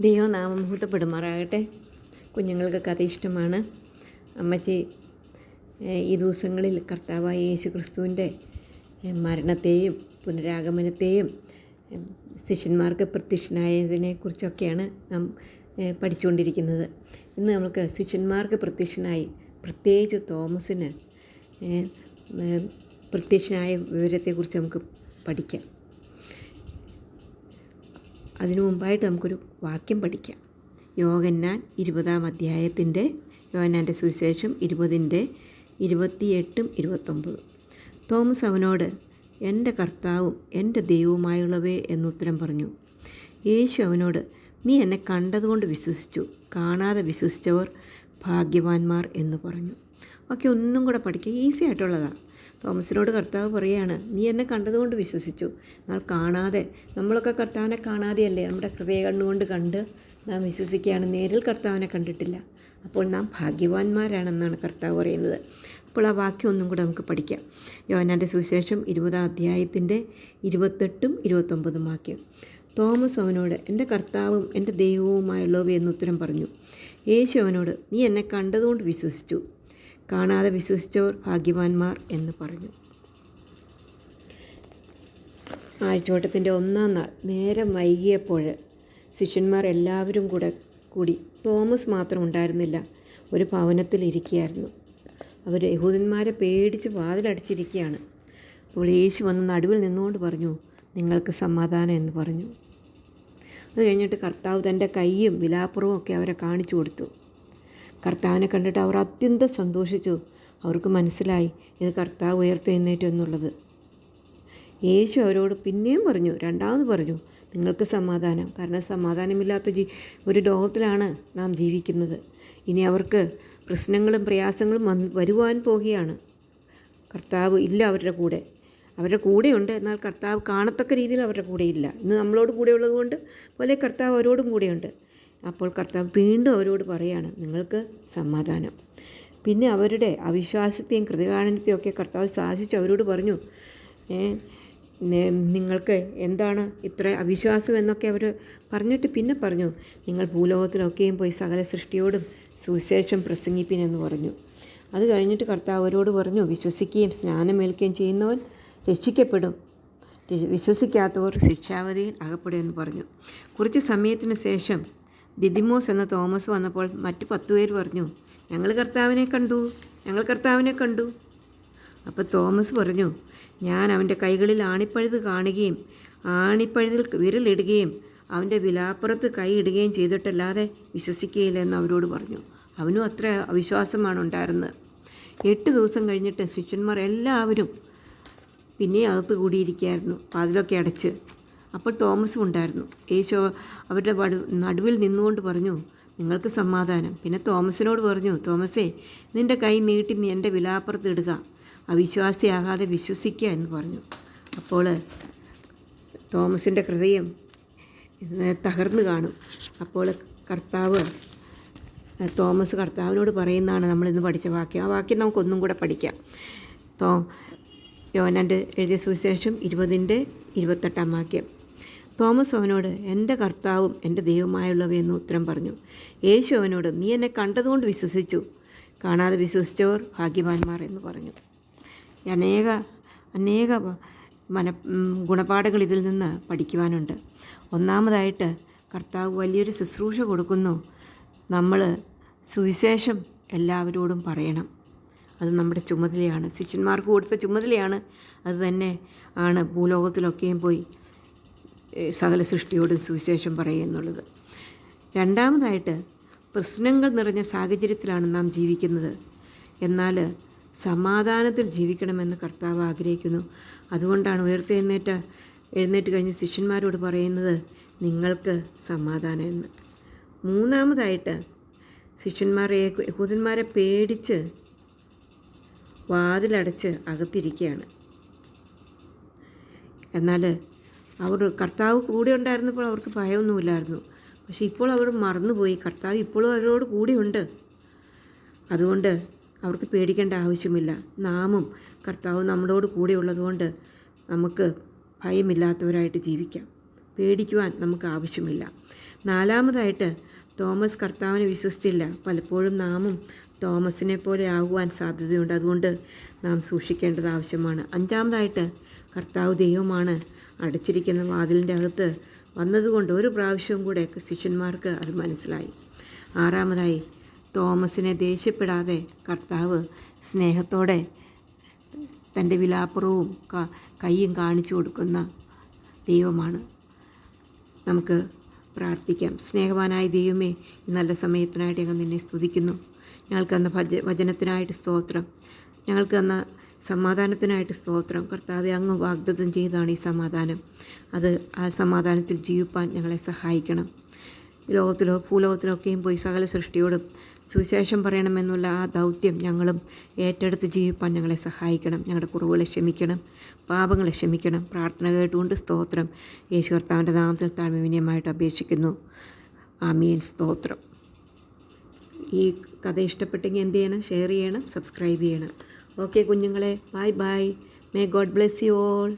ദൈവനാമം മഹത്വപ്പെടുമാറാകട്ടെ. കുഞ്ഞുങ്ങൾക്ക് കഥ ഇഷ്ടമാണ്. അമ്മച്ചി ഈ ദിവസങ്ങളിൽ കർത്താവായ യേശു ക്രിസ്തുവിൻ്റെ മരണത്തെയും പുനരാഗമനത്തെയും ശിഷ്യന്മാർക്ക് പ്രത്യക്ഷനായതിനെക്കുറിച്ചൊക്കെയാണ് നാം പഠിച്ചുകൊണ്ടിരിക്കുന്നത്. ഇന്ന് നമുക്ക് ശിഷ്യന്മാർക്ക് പ്രത്യക്ഷനായി, പ്രത്യേകിച്ച് തോമസിന് പ്രത്യക്ഷനായ വിവരത്തെക്കുറിച്ച് നമുക്ക് പഠിക്കാം. അതിനു മുമ്പായിട്ട് നമുക്കൊരു വാക്യം പഠിക്കാം. യോഹന്നാൻ 20-ാം അധ്യായത്തിൻ്റെ യോഹന്നാൻ്റെ സുവിശേഷം 20-28-29. തോമസ് അവനോട്, എൻ്റെ കർത്താവും എൻ്റെ ദൈവവുമായുള്ളവേ എന്നുത്തരം പറഞ്ഞു. യേശു അവനോട്, നീ എന്നെ കണ്ടതുകൊണ്ട് വിശ്വസിച്ചു, കാണാതെ വിശ്വസിച്ചവർ ഭാഗ്യവാന്മാർ എന്ന് പറഞ്ഞു. ഓക്കെ, ഒന്നും കൂടെ പഠിക്കുക, ഈസി ആയിട്ടുള്ളതാണ്. തോമസിനോട് കർത്താവ് പറയുകയാണ്, നീ എന്നെ കണ്ടതുകൊണ്ട് വിശ്വസിച്ചു, എന്നാൽ കാണാതെ, നമ്മളൊക്കെ കർത്താവിനെ കാണാതെയല്ലേ, നമ്മുടെ ഹൃദയ കണ്ണുകൊണ്ട് കണ്ട് നാം വിശ്വസിക്കുകയാണ്, നേരിൽ കർത്താവിനെ കണ്ടിട്ടില്ല. അപ്പോൾ നാം ഭാഗ്യവാന്മാരാണെന്നാണ് കർത്താവ് പറയുന്നത്. അപ്പോൾ ആ വാക്യം ഒന്നും കൂടെ നമുക്ക് പഠിക്കാം. യോഹന്നാൻ്റെ സുവിശേഷം 20-ാം അധ്യായത്തിൻ്റെ 28-29 വാക്യം. തോമസ് അവനോട്, എൻ്റെ കർത്താവും എൻ്റെ ദൈവവുമായുള്ളവേ എന്നുത്തരം പറഞ്ഞു. യേശു അവനോട്, നീ എന്നെ കണ്ടതുകൊണ്ട് വിശ്വസിച്ചു, കാണാതെ വിശ്വസിച്ചവർ ഭാഗ്യവാന്മാർ എന്ന് പറഞ്ഞു. ആഴ്ചവട്ടത്തിൻ്റെ 1-ാം നാൾ നേരം വൈകിയപ്പോൾ ശിഷ്യന്മാർ എല്ലാവരും കൂടി. തോമസ് മാത്രം ഉണ്ടായിരുന്നില്ല, ഒരു ഭവനത്തിൽ ഇരിക്കുകയായിരുന്നു. അവർ യഹൂദന്മാരെ പേടിച്ച് വാതിലടച്ചിരിക്കുകയാണ്. അപ്പോൾ യേശു വന്ന് നടുവിൽ നിന്നുകൊണ്ട് പറഞ്ഞു, നിങ്ങൾക്ക് സമാധാനം എന്ന് പറഞ്ഞു. അത് കഴിഞ്ഞിട്ട് കർത്താവ് തൻ്റെ കൈയും വിലാപ്പുറവും ഒക്കെ അവരെ കാണിച്ചു കൊടുത്തു. കർത്താവിനെ കണ്ടിട്ട് അവർ അത്യന്തം സന്തോഷിച്ചു. അവർക്ക് മനസ്സിലായി ഇത് കർത്താവ് ഉയർത്തെഴുന്നേറ്റു എന്നുള്ളത്. യേശു അവരോട് പിന്നെയും പറഞ്ഞു, രണ്ടാമത് പറഞ്ഞു, നിങ്ങൾക്ക് സമാധാനം. കാരണം സമാധാനമില്ലാത്ത ഒരു ലോകത്തിലാണ് നാം ജീവിക്കുന്നത്. ഇനി അവർക്ക് പ്രശ്നങ്ങളും പ്രയാസങ്ങളും വരുവാൻ പോകുകയാണ്. കർത്താവ് ഇല്ല അവരുടെ കൂടെയുണ്ട്, എന്നാൽ കർത്താവ് കാണത്തക്ക രീതിയിൽ അവരുടെ കൂടെയില്ല. ഇന്ന് നമ്മളോട് കൂടെ ഉള്ളതുകൊണ്ട് പോലെ കർത്താവ് അവരോടും കൂടെയുണ്ട്. അപ്പോൾ കർത്താവ് വീണ്ടും അവരോട് പറയുകയാണ്, നിങ്ങൾക്ക് സമാധാനം. പിന്നെ അവരുടെ അവിശ്വാസത്തെയും കൃതകാരണത്തെയും ഒക്കെ കർത്താവ് സാധിച്ചു അവരോട് പറഞ്ഞു, നിങ്ങൾക്ക് എന്താണ് ഇത്ര അവിശ്വാസം എന്നൊക്കെ അവർ പറഞ്ഞിട്ട് പിന്നെ പറഞ്ഞു, നിങ്ങൾ ഭൂലോകത്തിലൊക്കെയും പോയി സകല സൃഷ്ടിയോടും സുവിശേഷം പ്രസംഗിപ്പിനെന്ന് പറഞ്ഞു. അത് കഴിഞ്ഞിട്ട് കർത്താവ് അവരോട് പറഞ്ഞു, വിശ്വസിക്കുകയും സ്നാനമേൽക്കുകയും ചെയ്യുന്നവൻ രക്ഷിക്കപ്പെടും, വിശ്വസിക്കാത്തവർ ശിക്ഷാവധിയിൽ അകപ്പെടുമെന്ന് പറഞ്ഞു. കുറച്ച് സമയത്തിന് ശേഷം ദിദിമോസ് എന്ന തോമസ് വന്നപ്പോൾ മറ്റ് 10 പേർ പറഞ്ഞു, ഞങ്ങൾ കർത്താവിനെ കണ്ടു. അപ്പോൾ തോമസ് പറഞ്ഞു, ഞാൻ അവൻ്റെ കൈകളിൽ ആണിപ്പഴുത് കാണുകയും ആണിപ്പഴുതിൽ വിരലിടുകയും അവൻ്റെ വിലാപ്പുറത്ത് കൈ ഇടുകയും ചെയ്തിട്ടല്ലാതെ വിശ്വസിക്കുകയില്ല എന്ന് അവരോട് പറഞ്ഞു. അവനും അത്ര അവിശ്വാസമാണ് ഉണ്ടായിരുന്നത്. 8 ദിവസം കഴിഞ്ഞിട്ട് ശിഷ്യന്മാർ എല്ലാവരും പിന്നെ അകത്ത് കൂടിയിരിക്കുകയായിരുന്നു, വാതിലൊക്കെ അടച്ച്. അപ്പോൾ തോമസും ഉണ്ടായിരുന്നു. യേശു അവരുടെ നടുവിൽ നിന്നുകൊണ്ട് പറഞ്ഞു, നിങ്ങൾക്ക് സമാധാനം. പിന്നെ തോമസിനോട് പറഞ്ഞു, തോമസേ, നിൻ്റെ കൈ നീട്ടി നീ എൻ്റെ വിലാപ്പുറത്ത് ഇടുക, അവിശ്വാസിയാകാതെ വിശ്വസിക്കുക എന്ന് പറഞ്ഞു. അപ്പോൾ തോമസിൻ്റെ ഹൃദയം തകർന്നു കാണും. അപ്പോൾ തോമസ് കർത്താവിനോട് പറയുന്നതാണ് നമ്മളിന്ന് പഠിച്ച വാക്യം. ആ വാക്യം നമുക്കൊന്നും കൂടെ പഠിക്കാം. യോഹന്നാൻ്റെ എഴുതിയ സുവിശേഷം 20-28 വാക്യം. തോമസ് അവനോട്, എൻ്റെ കർത്താവും എൻ്റെ ദൈവമായുള്ളവയെന്ന് ഉത്തരം പറഞ്ഞു. യേശു അവനോട്, നീ എന്നെ കണ്ടതുകൊണ്ട് വിശ്വസിച്ചു, കാണാതെ വിശ്വസിച്ചവർ ഭാഗ്യവാന്മാർ എന്ന് പറഞ്ഞു. അനേക ഗുണപാഠങ്ങൾ ഇതിൽ നിന്ന് പഠിക്കുവാനുണ്ട്. ഒന്നാമതായിട്ട് കർത്താവ് വലിയൊരു ശുശ്രൂഷ കൊടുക്കുന്നു. നമ്മൾ സുവിശേഷം എല്ലാവരോടും പറയണം. അത് നമ്മുടെ ചുമതലയാണ്, ശിഷ്യന്മാർക്ക് കൊടുത്ത ചുമതലയാണ്. അത് തന്നെ ആണ് ഭൂലോകത്തിലൊക്കെയും പോയി സകല സൃഷ്ടിയോടും സുവിശേഷം പറയുക എന്നുള്ളത്. രണ്ടാമതായിട്ട് പ്രശ്നങ്ങൾ നിറഞ്ഞ സാഹചര്യത്തിലാണ് നാം ജീവിക്കുന്നത്, എന്നാൽ സമാധാനത്തിൽ ജീവിക്കണമെന്ന് കർത്താവ് ആഗ്രഹിക്കുന്നു. അതുകൊണ്ടാണ് എഴുന്നേറ്റ് കഴിഞ്ഞ് ശിഷ്യന്മാരോട് പറയുന്നത്, നിങ്ങൾക്ക് സമാധാനം എന്ന്. മൂന്നാമതായിട്ട് യഹൂദന്മാരെ പേടിച്ച് വാതിലടച്ച് അകത്തിരിക്കുകയാണ്. എന്നാൽ കർത്താവ് കൂടെ ഉണ്ടായിരുന്നപ്പോൾ അവർക്ക് ഭയമൊന്നുമില്ലായിരുന്നു. പക്ഷേ ഇപ്പോൾ അവർ മറന്നുപോയി, കർത്താവ് ഇപ്പോഴും അവരോട് കൂടെയുണ്ട്. അതുകൊണ്ട് അവർക്ക് പേടിക്കേണ്ട ആവശ്യമില്ല. നാമും കർത്താവ് നമ്മളോട് കൂടെ ഉള്ളതുകൊണ്ട് നമുക്ക് ഭയമില്ലാത്തവരായിട്ട് ജീവിക്കാം. പേടിക്കുവാൻ നമുക്ക് ആവശ്യമില്ല. നാലാമതായിട്ട്, തോമസ് കർത്താവിനെ വിശ്വസിച്ചില്ല. പലപ്പോഴും നാമും തോമസിനെ പോലെ ആകുവാൻ സാധ്യതയുണ്ട്. അതുകൊണ്ട് നാം സൂക്ഷിക്കേണ്ടത് ആവശ്യമാണ്. അഞ്ചാമതായിട്ട്, കർത്താവ് ദൈവമാണ്. അടച്ചിരിക്കുന്ന വാതിലിൻ്റെ അകത്ത് വന്നതുകൊണ്ട് ഒരു പ്രാവശ്യവും കൂടെ ശിഷ്യന്മാർക്ക് അത് മനസ്സിലായി. ആറാമതായി, തോമസിനെ ദേഷ്യപ്പെടാതെ കർത്താവ് സ്നേഹത്തോടെ തൻ്റെ വിലാപ്പുറവും കൈയും കാണിച്ചു കൊടുക്കുന്ന ദൈവമാണ്. നമുക്ക് പ്രാർത്ഥിക്കാം. സ്നേഹവാനായ ദൈവമേ, ഈ നല്ല സമയത്തിനായിട്ട് ഞങ്ങൾ നിന്നെ സ്തുതിക്കുന്നു. ഞങ്ങൾക്ക് തന്ന വചനത്തിനായിട്ട് സ്തോത്രം. ഞങ്ങൾക്ക് തന്ന സമാധാനത്തിനായിട്ട് സ്തോത്രം. കർത്താവെ, അങ്ങ് വാഗ്ദത്തം ചെയ്താണ് ഈ സമാധാനം. ആ സമാധാനത്തിൽ ജീവിപ്പാൻ ഞങ്ങളെ സഹായിക്കണം. ലോകത്തിലോ ഭൂലോകത്തിലൊക്കെയും പോയി സകല സൃഷ്ടിയോടും സുവിശേഷം പറയണമെന്നുള്ള ആ ദൗത്യം ഞങ്ങളും ഏറ്റെടുത്ത് ജീവിപ്പാൻ ഞങ്ങളെ സഹായിക്കണം. ഞങ്ങളുടെ കുറവുകളെ ക്ഷമിക്കണം, പാപങ്ങളെ ക്ഷമിക്കണം. പ്രാർത്ഥന കേട്ടുകൊണ്ട് സ്തോത്രം. യേശു കർത്താവിൻ്റെ നാമത്തിൽ താഴ്മവിനയമായിട്ട് അപേക്ഷിക്കുന്നു. ആമീൻ. സ്തോത്രം. ഈ കഥ ഇഷ്ടപ്പെട്ടെങ്കിൽ എന്ത് ചെയ്യണം? ഷെയർ ചെയ്യണം, സബ്സ്ക്രൈബ് ചെയ്യണം. ഓക്കെ കുഞ്ഞുങ്ങളെ, bye bye. May God bless you all.